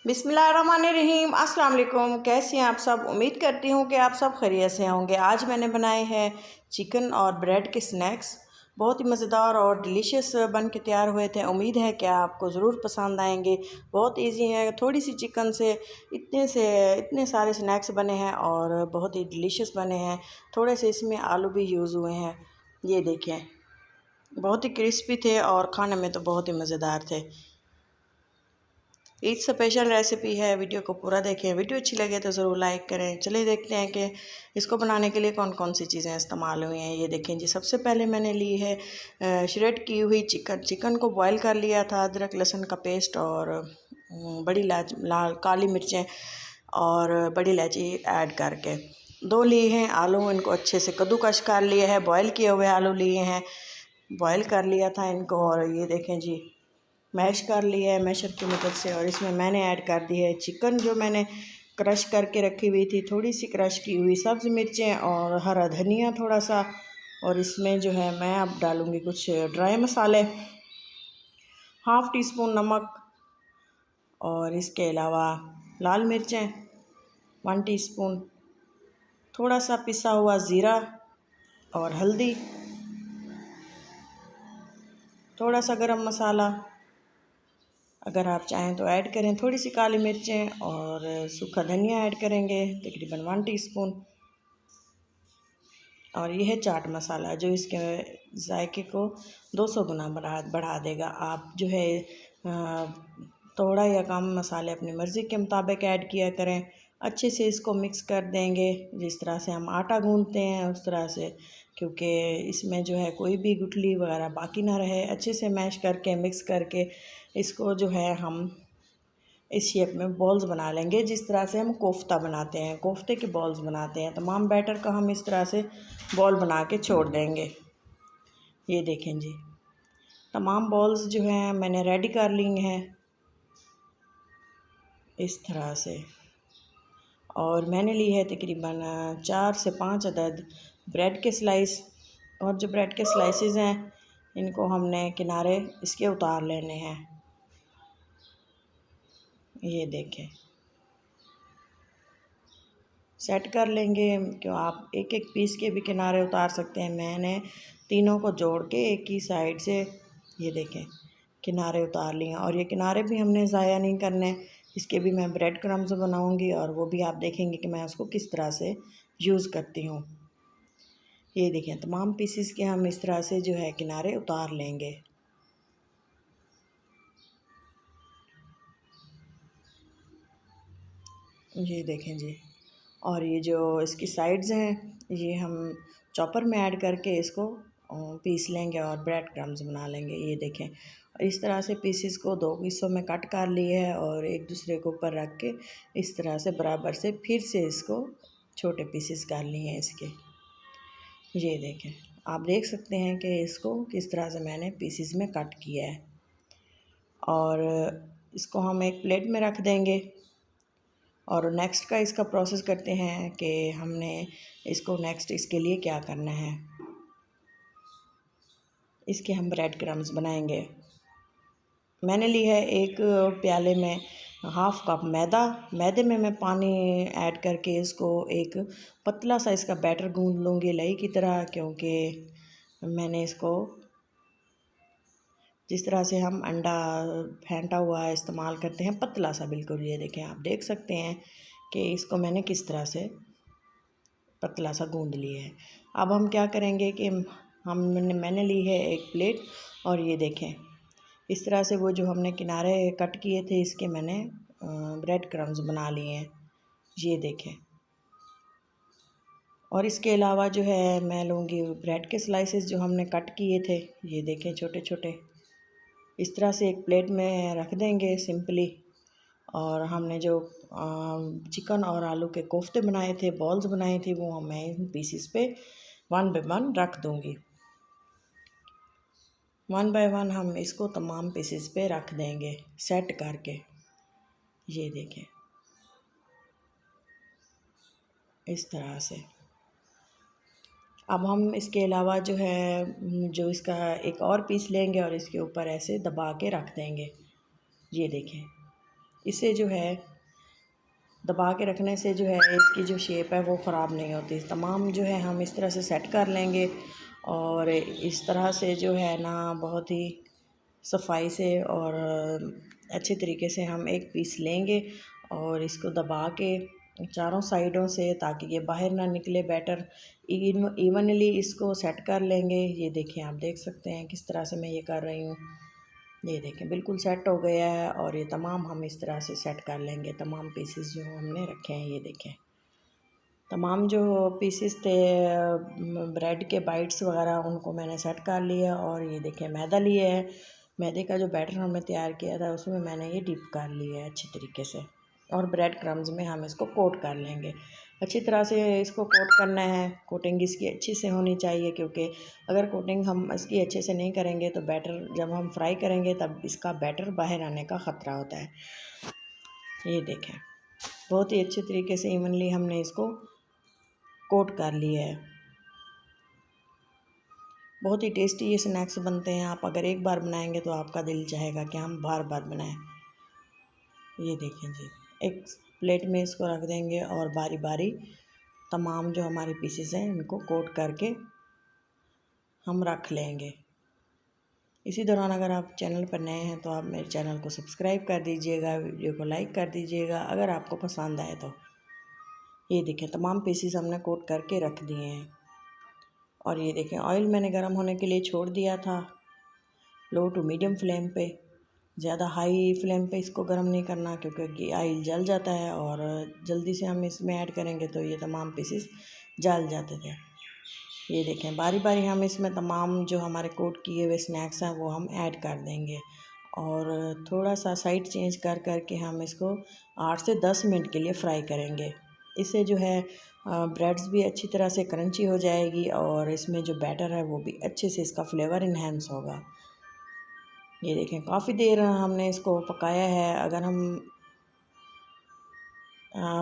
बिस्मिल्लाहिर्रहमानिर्रहीम। अस्सलाम वालेकुम। कैसे हैं आप सब? उम्मीद करती हूँ कि आप सब खैरियत से होंगे। आज मैंने बनाए हैं चिकन और ब्रेड के स्नैक्स। बहुत ही मज़ेदार और डिलीशियस बन के तैयार हुए थे। उम्मीद है कि आपको ज़रूर पसंद आएंगे। बहुत इजी है, थोड़ी सी चिकन से इतने सारे स्नैक्स बने हैं और बहुत ही डिलीशियस बने हैं। थोड़े से इसमें आलू भी यूज़ हुए हैं। ये देखें, बहुत ही क्रिस्पी थे और खाने में तो बहुत ही मज़ेदार थे। ईद स्पेशल रेसिपी है। वीडियो को पूरा देखें। वीडियो अच्छी लगे तो ज़रूर लाइक करें। चलिए देखते हैं कि इसको बनाने के लिए कौन कौन सी चीज़ें इस्तेमाल हुई हैं। ये देखें जी, सबसे पहले मैंने ली है श्रेड की हुई चिकन को बॉईल कर लिया था। अदरक लहसुन का पेस्ट और बड़ी लाल काली मिर्चें और बड़ी इलायची ऐड करके 2 लिए हैं आलू। इनको अच्छे से कद्दूकश कर लिए है। बॉयल किए हुए आलू लिए हैं, बॉयल कर लिया था इनको। और ये देखें जी, मैश कर लिया है मैशर की मदद से। और इसमें मैंने ऐड कर दी है चिकन जो मैंने क्रश करके रखी हुई थी, थोड़ी सी क्रश की हुई सब्ज़ मिर्चें और हरा धनिया थोड़ा सा। और इसमें जो है मैं अब डालूँगी कुछ ड्राई मसाले, हाफ़ टी स्पून नमक और इसके अलावा लाल मिर्चें 1 टीस्पून, थोड़ा सा पिसा हुआ ज़ीरा और हल्दी, थोड़ा सा गरम मसाला अगर आप चाहें तो ऐड करें, थोड़ी सी काली मिर्चें और सूखा धनिया ऐड करेंगे तकरीबन 1 टीस्पून। और ये है चाट मसाला जो इसके जायके को 200 गुना बढ़ा देगा। आप जो है थोड़ा या कम मसाले अपनी मर्ज़ी के मुताबिक ऐड किया करें। अच्छे से इसको मिक्स कर देंगे जिस तरह से हम आटा गूंदते हैं उस तरह से, क्योंकि इसमें जो है कोई भी गुठली वगैरह बाकी ना रहे। अच्छे से मैश करके मिक्स करके इसको जो है हम इस शेप में बॉल्स बना लेंगे, जिस तरह से हम कोफ्ता बनाते हैं, कोफ्ते के बॉल्स बनाते हैं। तमाम बैटर का हम इस तरह से बॉल बना के छोड़ देंगे। ये देखें जी, तमाम बॉल्स जो हैं मैंने रेडी कर ली हैं इस तरह से। और मैंने ली है तकरीबन 4 से 5 अदद ब्रेड के स्लाइस। और जो ब्रेड के स्लाइसेस हैं इनको हमने किनारे इसके उतार लेने हैं। ये देखें, सेट कर लेंगे। क्यों आप एक एक पीस के भी किनारे उतार सकते हैं। मैंने तीनों को जोड़ के एक ही साइड से ये देखें किनारे उतार लिए। और ये किनारे भी हमने ज़ाया नहीं करने, इसके भी मैं ब्रेड क्रम्स बनाऊंगी और वो भी आप देखेंगे कि मैं उसको किस तरह से यूज़ करती हूँ। ये देखें, तमाम पीसेस के हम इस तरह से जो है किनारे उतार लेंगे। ये देखें जी, और ये जो इसकी साइड्स हैं ये हम चॉपर में ऐड करके इसको पीस लेंगे और ब्रेड क्रम्स बना लेंगे। ये देखें, इस तरह से पीसेस को 2 हिस्सों में कट कर लिए है और एक दूसरे के ऊपर रख के इस तरह से बराबर से फिर से इसको छोटे पीसेस कर लिए हैं इसके। ये देखें, आप देख सकते हैं कि इसको किस तरह से मैंने पीसेस में कट किया है। और इसको हम एक प्लेट में रख देंगे। और नेक्स्ट का इसका प्रोसेस करते हैं कि हमने इसको नेक्स्ट इसके लिए क्या करना है। इसके हम ब्रेड क्रम्स बनाएंगे। मैंने ली है एक प्याले में हाफ़ कप मैदे में मैं पानी ऐड करके इसको एक पतला सा इसका बैटर गूंद लूँगी लई की तरह, क्योंकि मैंने इसको जिस तरह से हम अंडा फेंटा हुआ इस्तेमाल करते हैं पतला सा बिल्कुल। ये देखें, आप देख सकते हैं कि इसको मैंने किस तरह से पतला सा गूंद लिया है। अब हम क्या करेंगे कि मैंने ली है एक प्लेट और ये देखें इस तरह से वो जो हमने किनारे कट किए थे इसके मैंने ब्रेड क्रम्स बना लिए हैं। ये देखें, और इसके अलावा जो है मैं लूँगी ब्रेड के स्लाइसेस जो हमने कट किए थे। ये देखें छोटे छोटे इस तरह से एक प्लेट में रख देंगे सिंपली। और हमने जो चिकन और आलू के कोफ्ते बनाए थे, बॉल्स बनाई थी, वो मैं इन पीसेस पे 1 बाय 1 रख दूँगी। 1 बाय 1 हम इसको तमाम पीसेस पे रख देंगे सेट करके। ये देखें इस तरह से। अब हम इसके अलावा जो है जो इसका एक और पीस लेंगे और इसके ऊपर ऐसे दबा के रख देंगे। ये देखें, इसे जो है दबा के रखने से जो है इसकी जो शेप है वो ख़राब नहीं होती। तमाम जो है हम इस तरह से सेट कर लेंगे और इस तरह से जो है ना बहुत ही सफाई से और अच्छे तरीके से हम एक पीस लेंगे और इसको दबा के चारों साइडों से, ताकि ये बाहर ना निकले, बैटर इवनली इसको सेट कर लेंगे। ये देखें, आप देख सकते हैं किस तरह से मैं ये कर रही हूँ। ये देखें बिल्कुल सेट हो गया है और ये तमाम हम इस तरह से सेट कर लेंगे। तमाम पीसेस जो हमने रखे हैं, ये देखें तमाम जो पीसेस थे ब्रेड के बाइट्स वगैरह, उनको मैंने सेट कर लिया। और ये देखें मैदा लिया है, मैदे का जो बैटर हमने तैयार किया था उसमें मैंने ये डिप कर लिया है अच्छी तरीके से, और ब्रेड क्रम्स में हम इसको कोट कर लेंगे। अच्छी तरह से इसको कोट करना है, कोटिंग इसकी अच्छी से होनी चाहिए, क्योंकि अगर कोटिंग हम इसकी अच्छे से नहीं करेंगे तो बैटर जब हम फ्राई करेंगे तब इसका बैटर बाहर आने का ख़तरा होता है। ये देखें बहुत ही अच्छे तरीके से इवनली हमने इसको कोट कर लिया है। बहुत ही टेस्टी ये स्नैक्स बनते हैं। आप अगर एक बार बनाएंगे तो आपका दिल चाहेगा कि हम बार बार बनाएं। ये देखें जी, एक प्लेट में इसको रख देंगे और बारी बारी तमाम जो हमारे पीसेस हैं इनको कोट करके हम रख लेंगे। इसी दौरान अगर आप चैनल पर नए हैं तो आप मेरे चैनल को सब्सक्राइब कर दीजिएगा, वीडियो को लाइक कर दीजिएगा अगर आपको पसंद आए तो। ये देखें तमाम पीसेस हमने कोट करके रख दिए हैं। और ये देखें ऑयल मैंने गर्म होने के लिए छोड़ दिया था लो टू मीडियम फ्लेम पे। ज़्यादा हाई फ्लेम पे इसको गर्म नहीं करना, क्योंकि ऑयल जल जाता है और जल्दी से हम इसमें ऐड करेंगे तो ये तमाम पीसेस जल जाते थे। ये देखें बारी बारी हम इसमें तमाम जो हमारे कोट किए हुए स्नैक्स हैं वो हम ऐड कर देंगे और थोड़ा सा साइड चेंज कर करके हम इसको 8 से 10 मिनट के लिए फ्राई करेंगे। इससे जो है ब्रेड्स भी अच्छी तरह से क्रंची हो जाएगी और इसमें जो बैटर है वो भी अच्छे से इसका फ्लेवर इन्हेंस होगा। ये देखें काफ़ी देर हमने इसको पकाया है। अगर हम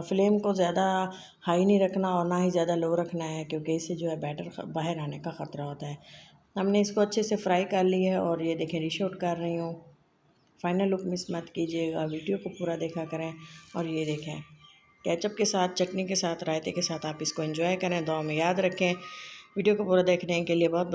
फ्लेम को ज़्यादा हाई नहीं रखना और ना ही ज़्यादा लो रखना है, क्योंकि इससे जो है बैटर बाहर आने का ख़तरा होता है। हमने इसको अच्छे से फ्राई कर लिया है और ये देखें डिश आउट कर रही हूँ। फाइनल लुक मिस मत कीजिएगा, वीडियो को पूरा देखा करें। और ये देखें केचप के साथ, चटनी के साथ, रायते के साथ आप इसको एंजॉय करें। दुआ में याद रखें। वीडियो को पूरा देखने के लिए बहुत